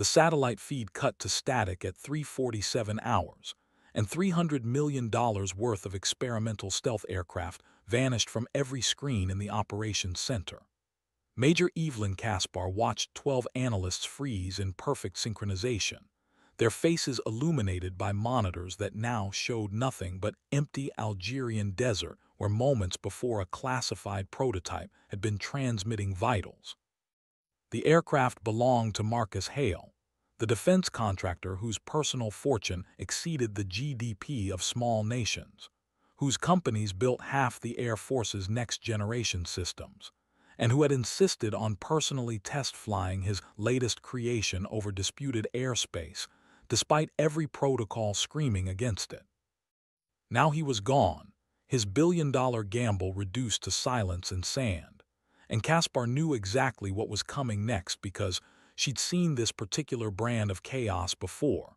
The satellite feed cut to static at 3:47 hours, and $300 million worth of experimental stealth aircraft vanished from every screen in the operations center. Major Evelyn Caspar watched 12 analysts freeze in perfect synchronization, their faces illuminated by monitors that now showed nothing but empty Algerian desert where moments before a classified prototype had been transmitting vitals. The aircraft belonged to Marcus Hale, the defense contractor whose personal fortune exceeded the GDP of small nations, whose companies built half the Air Force's next-generation systems, and who had insisted on personally test flying his latest creation over disputed airspace, despite every protocol screaming against it. Now he was gone, his billion-dollar gamble reduced to silence and sand, and Caspar knew exactly what was coming next because she'd seen this particular brand of chaos before,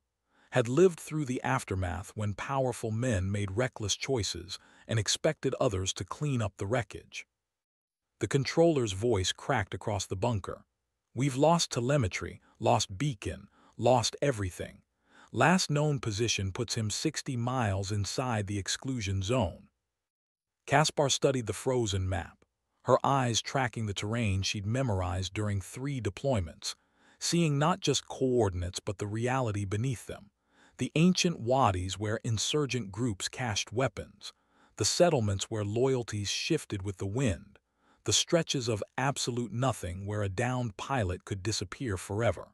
had lived through the aftermath when powerful men made reckless choices and expected others to clean up the wreckage. The controller's voice cracked across the bunker. "We've lost telemetry, lost beacon, lost everything. Last known position puts him 60 miles inside the exclusion zone." Caspar studied the frozen map, her eyes tracking the terrain she'd memorized during 3 deployments, seeing not just coordinates but the reality beneath them, the ancient wadis where insurgent groups cached weapons, the settlements where loyalties shifted with the wind, the stretches of absolute nothing where a downed pilot could disappear forever.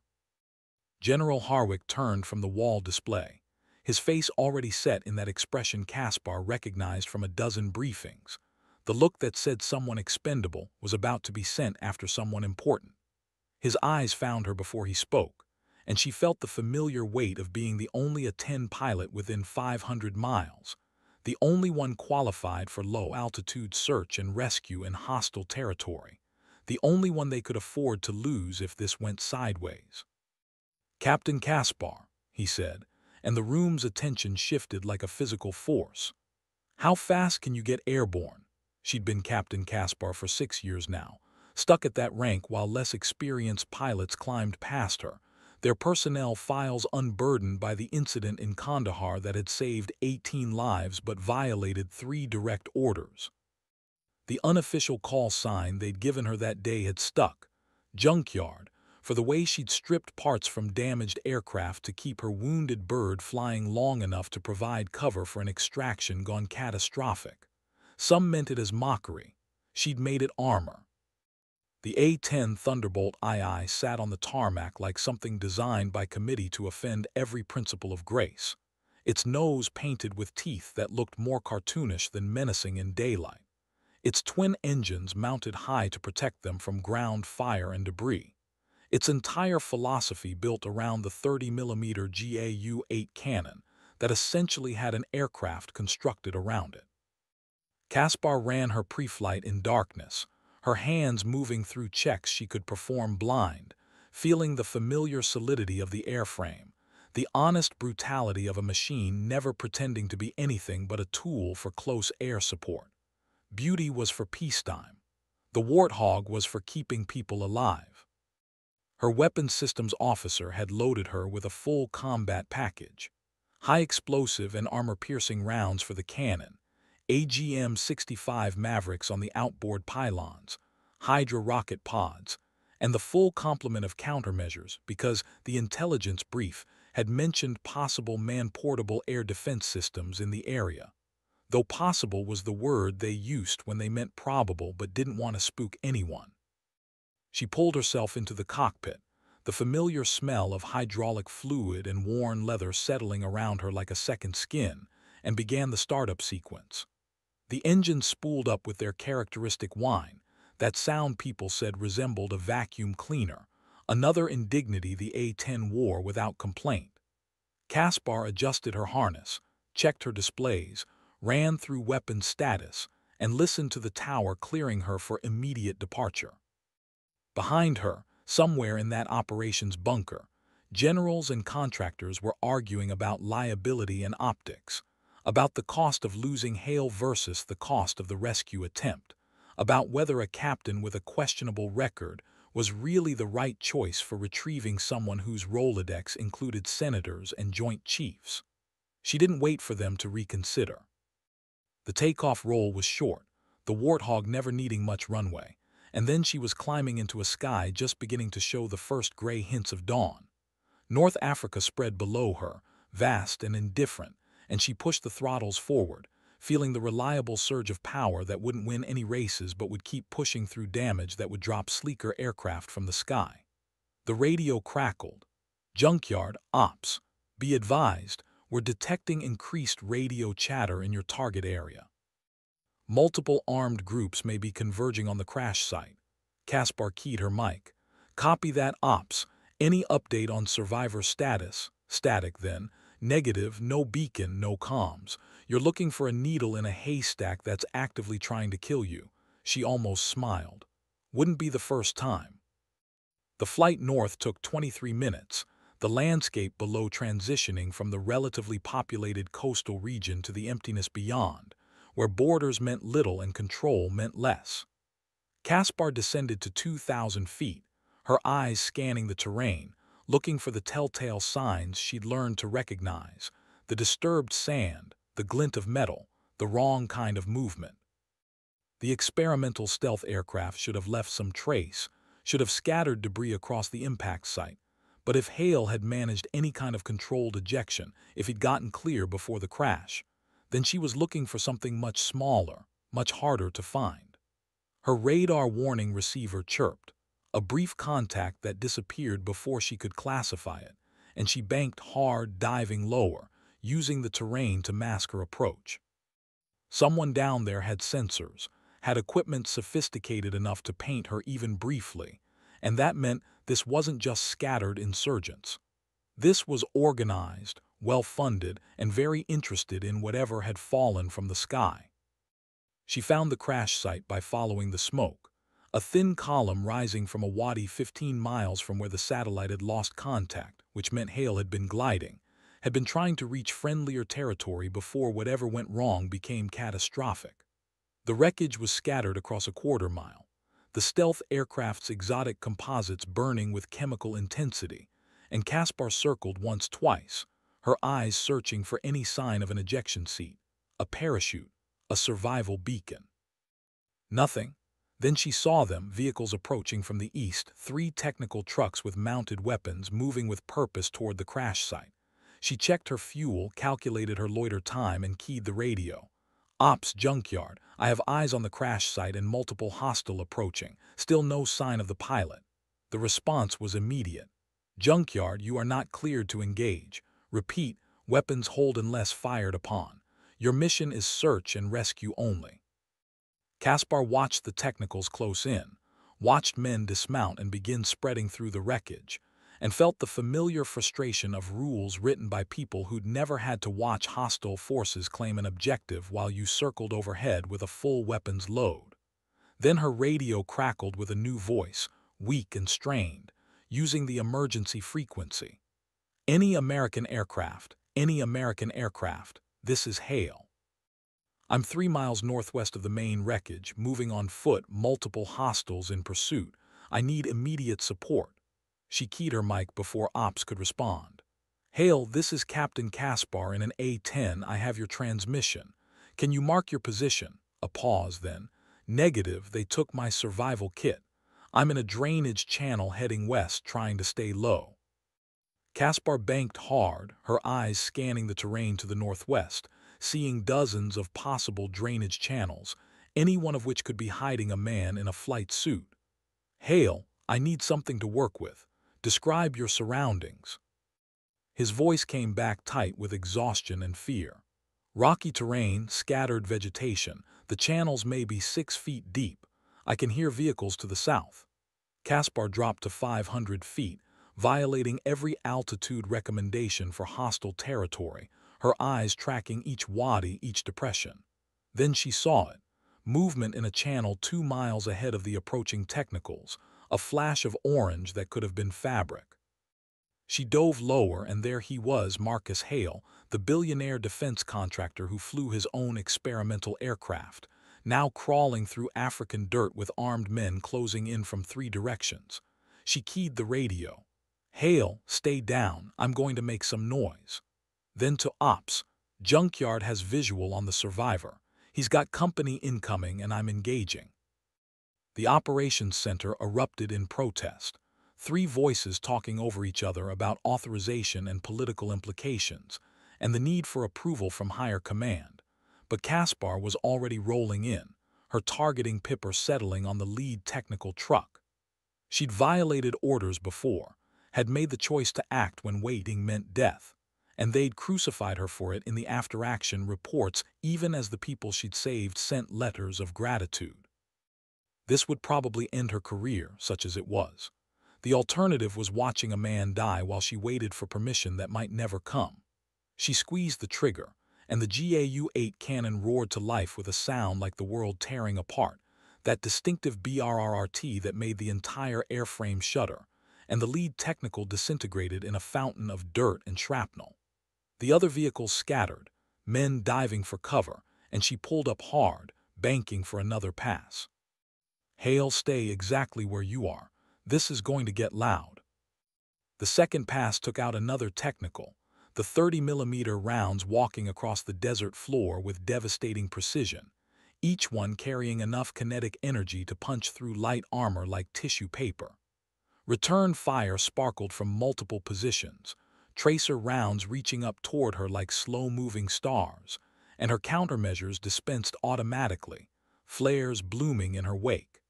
General Harwick turned from the wall display, his face already set in that expression Caspar recognized from a dozen briefings, the look that said someone expendable was about to be sent after someone important. His eyes found her before he spoke, and she felt the familiar weight of being the only A-10 pilot within 500 miles, the only one qualified for low-altitude search and rescue in hostile territory, the only one they could afford to lose if this went sideways. "Captain Caspar," he said, and the room's attention shifted like a physical force. "How fast can you get airborne?" She'd been Captain Caspar for 6 years now, stuck at that rank while less experienced pilots climbed past her, their personnel files unburdened by the incident in Kandahar that had saved 18 lives but violated 3 direct orders. The unofficial call sign they'd given her that day had stuck, junkyard, for the way she'd stripped parts from damaged aircraft to keep her wounded bird flying long enough to provide cover for an extraction gone catastrophic. Some meant it as mockery. She'd made it armor. The A-10 Thunderbolt II sat on the tarmac like something designed by committee to offend every principle of grace, its nose painted with teeth that looked more cartoonish than menacing in daylight, its twin engines mounted high to protect them from ground fire and debris, its entire philosophy built around the 30mm GAU-8 cannon that essentially had an aircraft constructed around it. Caspar ran her pre-flight in darkness, her hands moving through checks she could perform blind, feeling the familiar solidity of the airframe, the honest brutality of a machine never pretending to be anything but a tool for close air support. Beauty was for peacetime. The Warthog was for keeping people alive. Her weapons systems officer had loaded her with a full combat package, high explosive and armor-piercing rounds for the cannon, AGM-65 Mavericks on the outboard pylons, Hydra rocket pods, and the full complement of countermeasures because the intelligence brief had mentioned possible man-portable air defense systems in the area, though possible was the word they used when they meant probable but didn't want to spook anyone. She pulled herself into the cockpit, the familiar smell of hydraulic fluid and worn leather settling around her like a second skin, and began the startup sequence. The engines spooled up with their characteristic whine, that sound people said resembled a vacuum cleaner, another indignity the A-10 wore without complaint. Caspar adjusted her harness, checked her displays, ran through weapons status, and listened to the tower clearing her for immediate departure. Behind her, somewhere in that operations bunker, generals and contractors were arguing about liability and optics, about the cost of losing Hale versus the cost of the rescue attempt, about whether a captain with a questionable record was really the right choice for retrieving someone whose Rolodex included senators and joint chiefs. She didn't wait for them to reconsider. The takeoff roll was short, the Warthog never needing much runway, and then she was climbing into a sky just beginning to show the first gray hints of dawn. North Africa spread below her, vast and indifferent, and she pushed the throttles forward, feeling the reliable surge of power that wouldn't win any races but would keep pushing through damage that would drop sleeker aircraft from the sky. The radio crackled. Junkyard, ops, be advised, we're detecting increased radio chatter in your target area. Multiple armed groups may be converging on the crash site. Caspar keyed her mic. Copy that, ops. Any update on survivor status? Static then. Negative, no beacon, no comms. You're looking for a needle in a haystack that's actively trying to kill you. She almost smiled. Wouldn't be the first time. The flight north took 23 minutes, the landscape below transitioning from the relatively populated coastal region to the emptiness beyond, where borders meant little and control meant less. Caspar descended to 2,000 feet, her eyes scanning the terrain, looking for the telltale signs she'd learned to recognize: the disturbed sand, the glint of metal, the wrong kind of movement. The experimental stealth aircraft should have left some trace, should have scattered debris across the impact site. But if Hale had managed any kind of controlled ejection, if he'd gotten clear before the crash, then she was looking for something much smaller, much harder to find. Her radar warning receiver chirped, a brief contact that disappeared before she could classify it, and she banked hard, diving lower, using the terrain to mask her approach. Someone down there had sensors, had equipment sophisticated enough to paint her even briefly, and that meant this wasn't just scattered insurgents. This was organized, well-funded, and very interested in whatever had fallen from the sky. She found the crash site by following the smoke, a thin column rising from a wadi 15 miles from where the satellite had lost contact, which meant Hale had been gliding, had been trying to reach friendlier territory before whatever went wrong became catastrophic. The wreckage was scattered across a quarter-mile, the stealth aircraft's exotic composites burning with chemical intensity, and Caspar circled once, twice, her eyes searching for any sign of an ejection seat, a parachute, a survival beacon. Nothing. Then she saw them, vehicles approaching from the east, 3 technical trucks with mounted weapons moving with purpose toward the crash site. She checked her fuel, calculated her loiter time, and keyed the radio. Ops, junkyard, I have eyes on the crash site and multiple hostile approaching. Still no sign of the pilot. The response was immediate. Junkyard, you are not cleared to engage. Repeat, weapons hold unless fired upon. Your mission is search and rescue only. Caspar watched the technicals close in, watched men dismount and begin spreading through the wreckage, and felt the familiar frustration of rules written by people who'd never had to watch hostile forces claim an objective while you circled overhead with a full weapons load. Then her radio crackled with a new voice, weak and strained, using the emergency frequency. Any American aircraft, this is Hale. I'm 3 miles northwest of the main wreckage, moving on foot, multiple hostiles in pursuit. I need immediate support. She keyed her mic before Ops could respond. Hale, this is Captain Caspar in an A-10. I have your transmission. Can you mark your position? A pause then. Negative, they took my survival kit. I'm in a drainage channel heading west, trying to stay low. Caspar banked hard, her eyes scanning the terrain to the northwest, seeing dozens of possible drainage channels, any one of which could be hiding a man in a flight suit. Hale, I need something to work with. Describe your surroundings. His voice came back tight with exhaustion and fear. Rocky terrain, scattered vegetation, the channels may be 6 feet deep. I can hear vehicles to the south. Caspar dropped to 500 feet, violating every altitude recommendation for hostile territory, her eyes tracking each wadi, each depression. Then she saw it. Movement in a channel 2 miles ahead of the approaching technicals, a flash of orange that could have been fabric. She dove lower, and there he was, Marcus Hale, the billionaire defense contractor who flew his own experimental aircraft, now crawling through African dirt with armed men closing in from 3 directions. She keyed the radio. "Hale, stay down, I'm going to make some noise." Then to Ops, "Junkyard has visual on the survivor. He's got company incoming and I'm engaging." The operations center erupted in protest. Three voices talking over each other about authorization and political implications, and the need for approval from higher command. But Caspar was already rolling in, her targeting pipper settling on the lead technical truck. She'd violated orders before, had made the choice to act when waiting meant death, and they'd crucified her for it in the after-action reports even as the people she'd saved sent letters of gratitude. This would probably end her career, such as it was. The alternative was watching a man die while she waited for permission that might never come. She squeezed the trigger, and the GAU-8 cannon roared to life with a sound like the world tearing apart, that distinctive BRRRT that made the entire airframe shudder, and the lead technical disintegrated in a fountain of dirt and shrapnel. The other vehicles scattered, men diving for cover, and she pulled up hard, banking for another pass. "Hale, stay exactly where you are. This is going to get loud." The second pass took out another technical, the 30mm rounds walking across the desert floor with devastating precision, each one carrying enough kinetic energy to punch through light armor like tissue paper. Return fire sparkled from multiple positions, tracer rounds reaching up toward her like slow-moving stars, and her countermeasures dispensed automatically, flares blooming in her wake.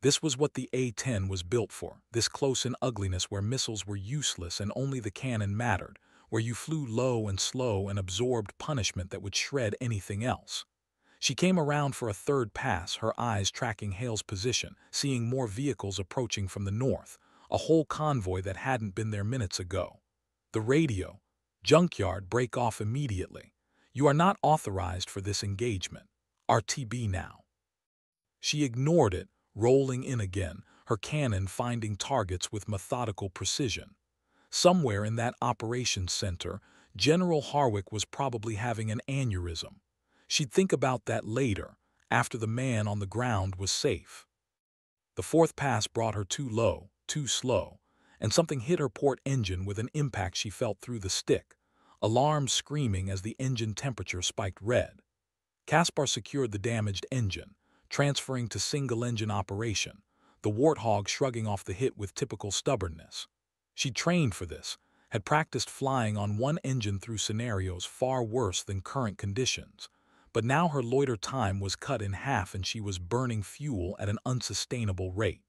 This was what the A-10 was built for, this close-in ugliness where missiles were useless and only the cannon mattered, where you flew low and slow and absorbed punishment that would shred anything else. She came around for a third pass, her eyes tracking Hale's position, seeing more vehicles approaching from the north, a whole convoy that hadn't been there minutes ago. The radio, "Junkyard, break off immediately. You are not authorized for this engagement. RTB now." She ignored it, rolling in again, her cannon finding targets with methodical precision. Somewhere in that operations center, General Harwick was probably having an aneurysm. She'd think about that later, after the man on the ground was safe. The fourth pass brought her too low, too slow, and something hit her port engine with an impact she felt through the stick, alarms screaming as the engine temperature spiked red. Caspar secured the damaged engine, transferring to single-engine operation, the Warthog shrugging off the hit with typical stubbornness. She'd trained for this, had practiced flying on one engine through scenarios far worse than current conditions, but now her loiter time was cut in half and she was burning fuel at an unsustainable rate.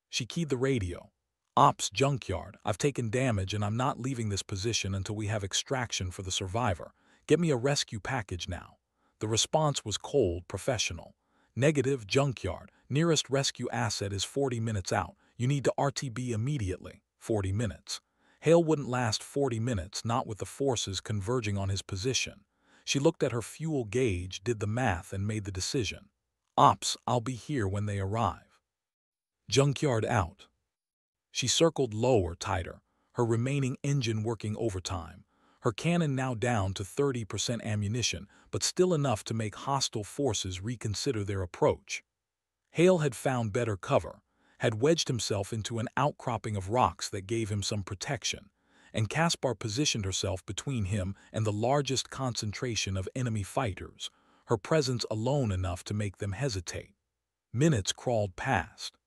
She keyed the radio. "Ops, Junkyard, I've taken damage and I'm not leaving this position until we have extraction for the survivor. Get me a rescue package now." The response was cold, professional. "Negative, Junkyard. Nearest rescue asset is 40 minutes out. You need to RTB immediately." 40 minutes. Hale wouldn't last 40 minutes, not with the forces converging on his position. She looked at her fuel gauge, did the math, and made the decision. "Ops, I'll be here when they arrive." Junkyard out. She circled lower, tighter, her remaining engine working overtime, her cannon now down to 30% ammunition, but still enough to make hostile forces reconsider their approach. Hale had found better cover, had wedged himself into an outcropping of rocks that gave him some protection, and Caspar positioned herself between him and the largest concentration of enemy fighters, her presence alone enough to make them hesitate. Minutes crawled past.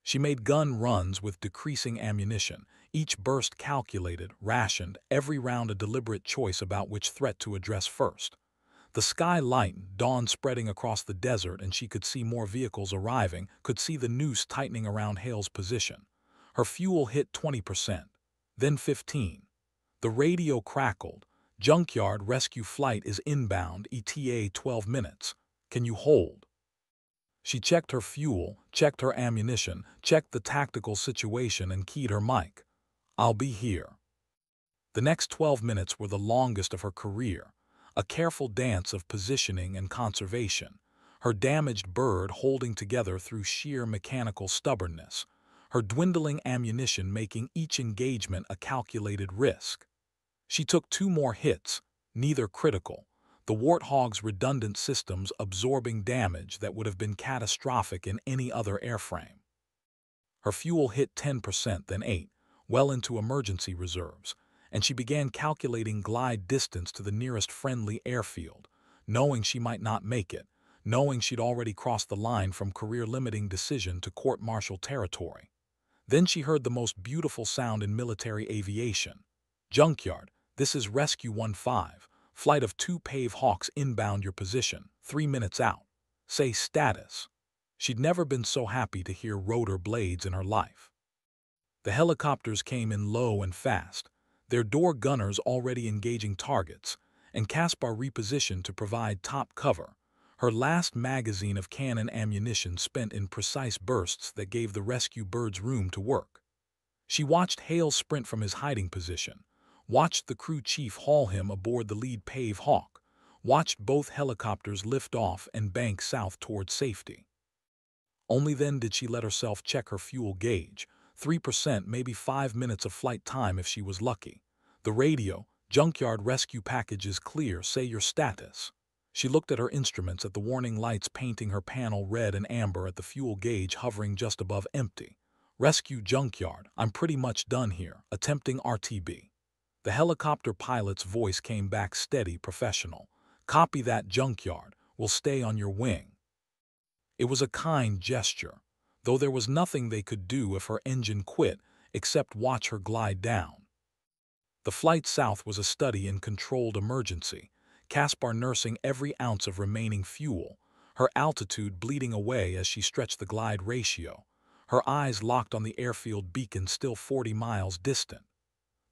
She made gun runs with decreasing ammunition, each burst calculated, rationed, every round a deliberate choice about which threat to address first. The sky lightened, dawn spreading across the desert, and she could see more vehicles arriving, could see the noose tightening around Hale's position. Her fuel hit 20%, then 15%. The radio crackled. "Junkyard, rescue flight is inbound, ETA 12 minutes. Can you hold?" She checked her fuel, checked her ammunition, checked the tactical situation, and keyed her mic. "I'll be here." The next 12 minutes were the longest of her career, a careful dance of positioning and conservation, her damaged bird holding together through sheer mechanical stubbornness, her dwindling ammunition making each engagement a calculated risk. She took 2 more hits, neither critical, the Warthog's redundant systems absorbing damage that would have been catastrophic in any other airframe. Her fuel hit 10%, then 8, well into emergency reserves, and she began calculating glide distance to the nearest friendly airfield, knowing she might not make it, knowing she'd already crossed the line from career-limiting decision to court-martial territory. Then she heard the most beautiful sound in military aviation. Junkyard, this is Rescue 15, flight of 2 Pave Hawks inbound your position, 3 minutes out. Say status. She'd never been so happy to hear rotor blades in her life. The helicopters came in low and fast, their door gunners already engaging targets, and Caspar repositioned to provide top cover, her last magazine of cannon ammunition spent in precise bursts that gave the rescue birds room to work. She watched Hale sprint from his hiding position, watched the crew chief haul him aboard the lead Pave Hawk, watched both helicopters lift off and bank south toward safety. Only then did she let herself check her fuel gauge, 3%, maybe 5 minutes of flight time if she was lucky. The radio, junkyard rescue package is clear, say your status. She looked at her instruments, at the warning lights painting her panel red and amber, at the fuel gauge hovering just above empty. Rescue junkyard, I'm pretty much done here, attempting RTB. The helicopter pilot's voice came back steady, professional. Copy that, junkyard, we'll stay on your wing. It was a kind gesture, though there was nothing they could do if her engine quit except watch her glide down. The flight south was a study in controlled emergency, Caspar nursing every ounce of remaining fuel, her altitude bleeding away as she stretched the glide ratio, her eyes locked on the airfield beacon still 40 miles distant.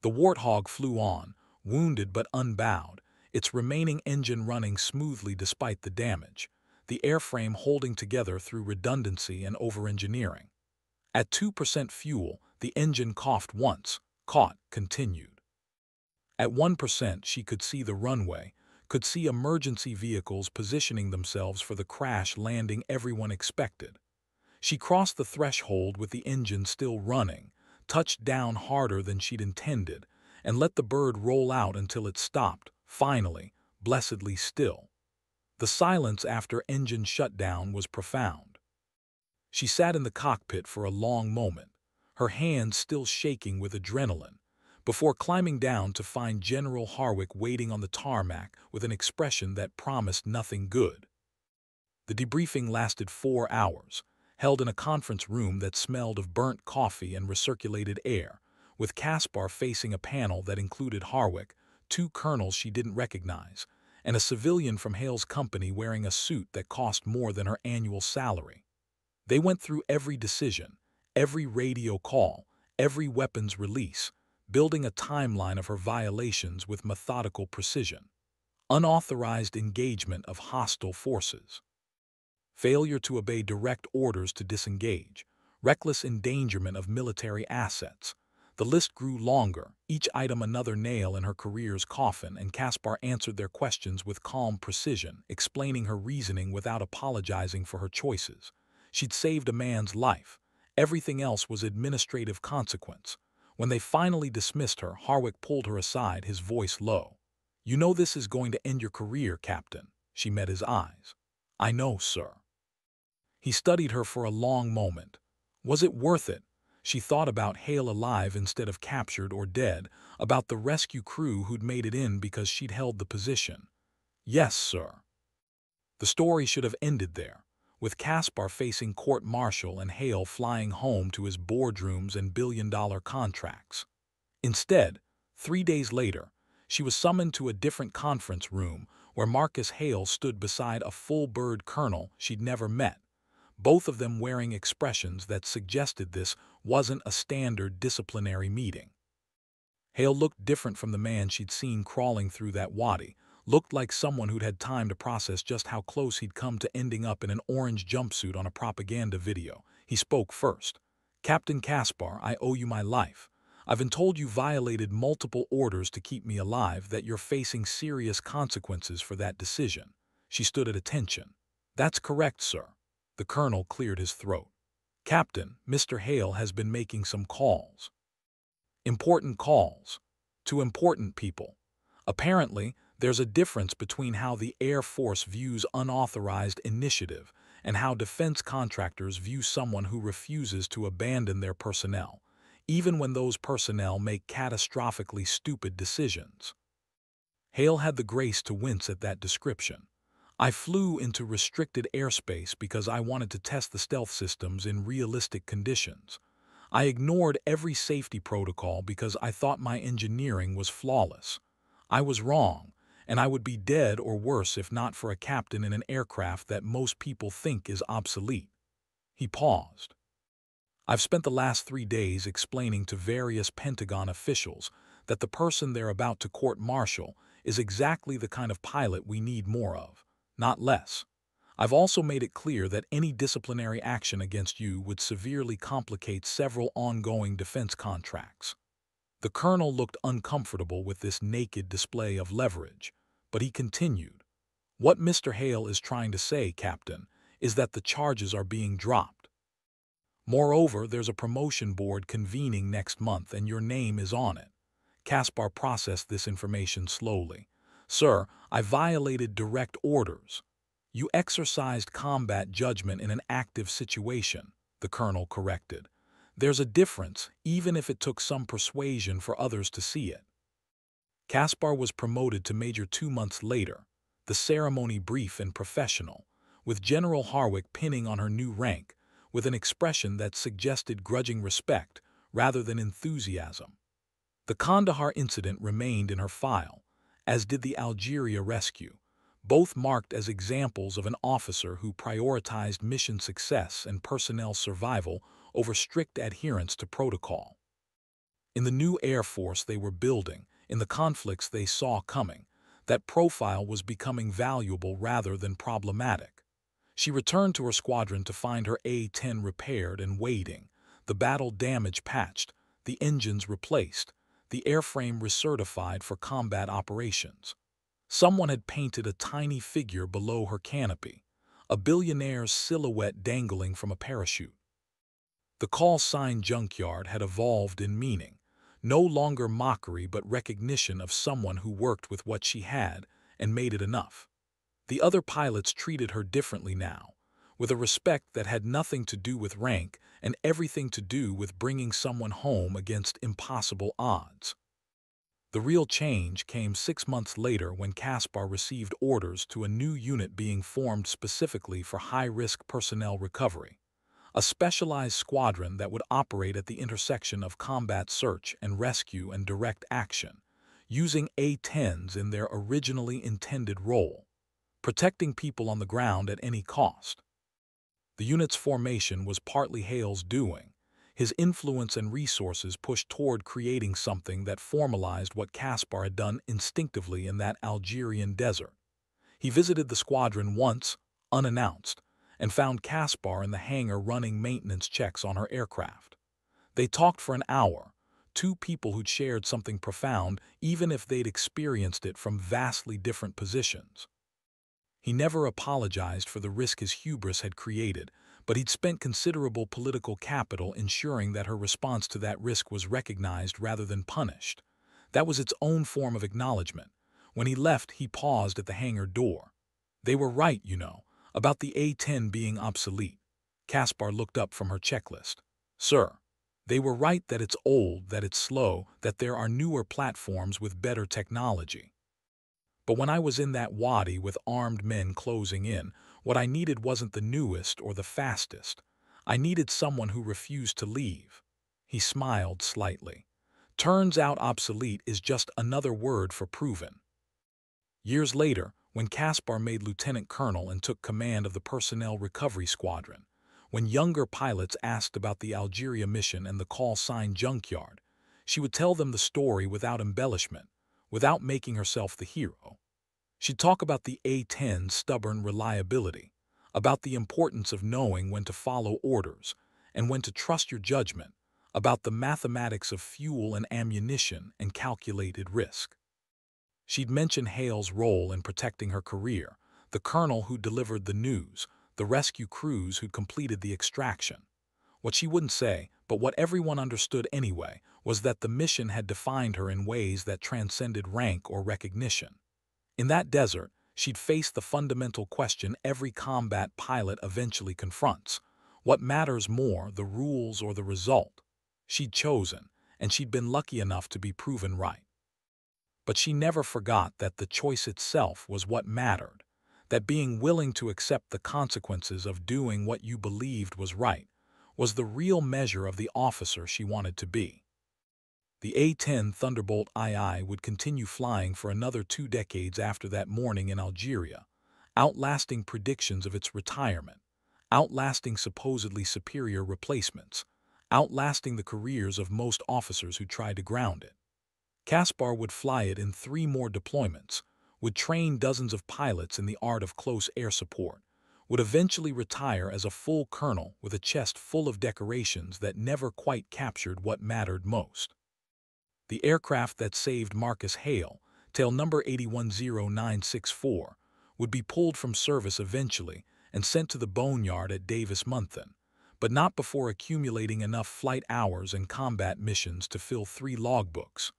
The Warthog flew on, wounded but unbowed, its remaining engine running smoothly despite the damage, the airframe holding together through redundancy and over-engineering. At 2% fuel, the engine coughed once, caught, continued. At 1%, she could see the runway, could see emergency vehicles positioning themselves for the crash landing everyone expected. She crossed the threshold with the engine still running, touched down harder than she'd intended, and let the bird roll out until it stopped, finally, blessedly still. The silence after engine shutdown was profound. She sat in the cockpit for a long moment, her hands still shaking with adrenaline, before climbing down to find General Harwick waiting on the tarmac with an expression that promised nothing good. The debriefing lasted 4 hours, held in a conference room that smelled of burnt coffee and recirculated air, with Caspar facing a panel that included Harwick, 2 colonels she didn't recognize, and a civilian from Hale's company wearing a suit that cost more than her annual salary. They went through every decision, every radio call, every weapons release, building a timeline of her violations with methodical precision. Unauthorized engagement of hostile forces. Failure to obey direct orders to disengage. Reckless endangerment of military assets. The list grew longer, each item another nail in her career's coffin, and Caspar answered their questions with calm precision, explaining her reasoning without apologizing for her choices. She'd saved a man's life. Everything else was administrative consequence. When they finally dismissed her, Harwick pulled her aside, his voice low. You know this is going to end your career, Captain. She met his eyes. I know, sir. He studied her for a long moment. Was it worth it? She thought about Hale alive instead of captured or dead, about the rescue crew who'd made it in because she'd held the position. Yes, sir. The story should have ended there, with Caspar facing court-martial and Hale flying home to his boardrooms and billion-dollar contracts. Instead, 3 days later, she was summoned to a different conference room where Marcus Hale stood beside a full-bird colonel she'd never met, both of them wearing expressions that suggested this wasn't a standard disciplinary meeting. Hale looked different from the man she'd seen crawling through that wadi, looked like someone who'd had time to process just how close he'd come to ending up in an orange jumpsuit on a propaganda video. He spoke first. Captain Caspar, I owe you my life. I've been told you violated multiple orders to keep me alive, that you're facing serious consequences for that decision. She stood at attention. That's correct, sir. The colonel cleared his throat. Captain, Mr. Hale has been making some calls. Important calls. To important people. Apparently, there's a difference between how the Air Force views unauthorized initiative and how defense contractors view someone who refuses to abandon their personnel, even when those personnel make catastrophically stupid decisions. Hale had the grace to wince at that description. I flew into restricted airspace because I wanted to test the stealth systems in realistic conditions. I ignored every safety protocol because I thought my engineering was flawless. I was wrong, and I would be dead or worse if not for a captain in an aircraft that most people think is obsolete. He paused. I've spent the last 3 days explaining to various Pentagon officials that the person they're about to court-martial is exactly the kind of pilot we need more of, not less. I've also made it clear that any disciplinary action against you would severely complicate several ongoing defense contracts. The colonel looked uncomfortable with this naked display of leverage, but he continued. What Mr. Hale is trying to say, Captain, is that the charges are being dropped. Moreover, there's a promotion board convening next month and your name is on it. Kaspar processed this information slowly. Sir, I violated direct orders. You exercised combat judgment in an active situation, the colonel corrected. There's a difference, even if it took some persuasion for others to see it. Kaspar was promoted to major 2 months later, the ceremony brief and professional, with General Harwick pinning on her new rank, with an expression that suggested grudging respect rather than enthusiasm. The Kandahar incident remained in her file, as did the Algeria rescue, both marked as examples of an officer who prioritized mission success and personnel survival over strict adherence to protocol. In the new Air Force they were building, in the conflicts they saw coming, that profile was becoming valuable rather than problematic. She returned to her squadron to find her A-10 repaired and waiting, the battle damage patched, the engines replaced, the airframe recertified for combat operations. Someone had painted a tiny figure below her canopy, a billionaire's silhouette dangling from a parachute. The call sign Junkyard had evolved in meaning, no longer mockery but recognition of someone who worked with what she had and made it enough. The other pilots treated her differently now, with a respect that had nothing to do with rank and everything to do with bringing someone home against impossible odds. The real change came 6 months later when Kaspar received orders to a new unit being formed specifically for high-risk personnel recovery, a specialized squadron that would operate at the intersection of combat search and rescue and direct action, using A-10s in their originally intended role, protecting people on the ground at any cost. The unit's formation was partly Hale's doing. His influence and resources pushed toward creating something that formalized what Kaspar had done instinctively in that Algerian desert. He visited the squadron once, unannounced, and found Kaspar in the hangar running maintenance checks on her aircraft. They talked for an hour, two people who'd shared something profound even if they'd experienced it from vastly different positions. He never apologized for the risk his hubris had created, but he'd spent considerable political capital ensuring that her response to that risk was recognized rather than punished. That was its own form of acknowledgement. When he left, he paused at the hangar door. They were right, you know, about the A-10 being obsolete. Kaspar looked up from her checklist. Sir, they were right that it's old, that it's slow, that there are newer platforms with better technology. But when I was in that wadi with armed men closing in, what I needed wasn't the newest or the fastest. I needed someone who refused to leave. He smiled slightly. Turns out obsolete is just another word for proven. Years later, when Kaspar made lieutenant colonel and took command of the personnel recovery squadron, when younger pilots asked about the Algeria mission and the call sign Junkyard, she would tell them the story without embellishment, without making herself the hero. She'd talk about the A-10's stubborn reliability, about the importance of knowing when to follow orders and when to trust your judgment, about the mathematics of fuel and ammunition and calculated risk. She'd mention Hale's role in protecting her career, the colonel who delivered the news, the rescue crews who'd completed the extraction. What she wouldn't say, but what everyone understood anyway, was that the mission had defined her in ways that transcended rank or recognition. In that desert, She'd face the fundamental question every combat pilot eventually confronts. What matters more, the rules or the result? She'd chosen, and she'd been lucky enough to be proven right. But she never forgot that the choice itself was what mattered, that being willing to accept the consequences of doing what you believed was right was the real measure of the officer she wanted to be. The A-10 Thunderbolt II would continue flying for another 2 decades after that morning in Algeria, outlasting predictions of its retirement, outlasting supposedly superior replacements, outlasting the careers of most officers who tried to ground it. Kaspar would fly it in 3 more deployments, would train dozens of pilots in the art of close air support, would eventually retire as a full colonel with a chest full of decorations that never quite captured what mattered most. The aircraft that saved Marcus Hale, tail number 810964, would be pulled from service eventually and sent to the boneyard at Davis-Monthan, but not before accumulating enough flight hours and combat missions to fill 3 logbooks.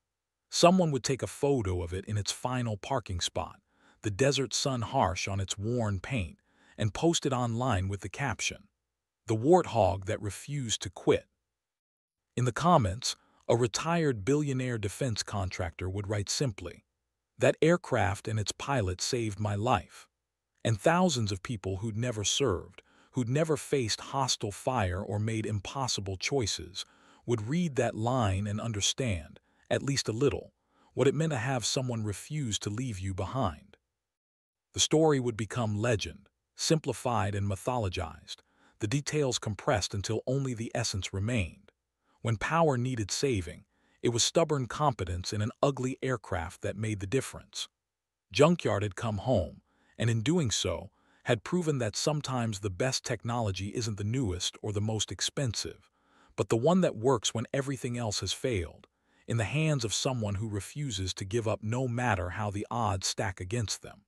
Someone would take a photo of it in its final parking spot, the desert sun harsh on its worn paint, and post it online with the caption, "The warthog that refused to quit." In the comments, a retired billionaire defense contractor would write simply, "That aircraft and its pilot saved my life." And thousands of people who'd never served, who'd never faced hostile fire or made impossible choices, would read that line and understand, at least a little, what it meant to have someone refuse to leave you behind. The story would become legend, simplified and mythologized, the details compressed until only the essence remained. When power needed saving, it was stubborn competence in an ugly aircraft that made the difference. Junkyard had come home, and in doing so, had proven that sometimes the best technology isn't the newest or the most expensive, but the one that works when everything else has failed, in the hands of someone who refuses to give up no matter how the odds stack against them.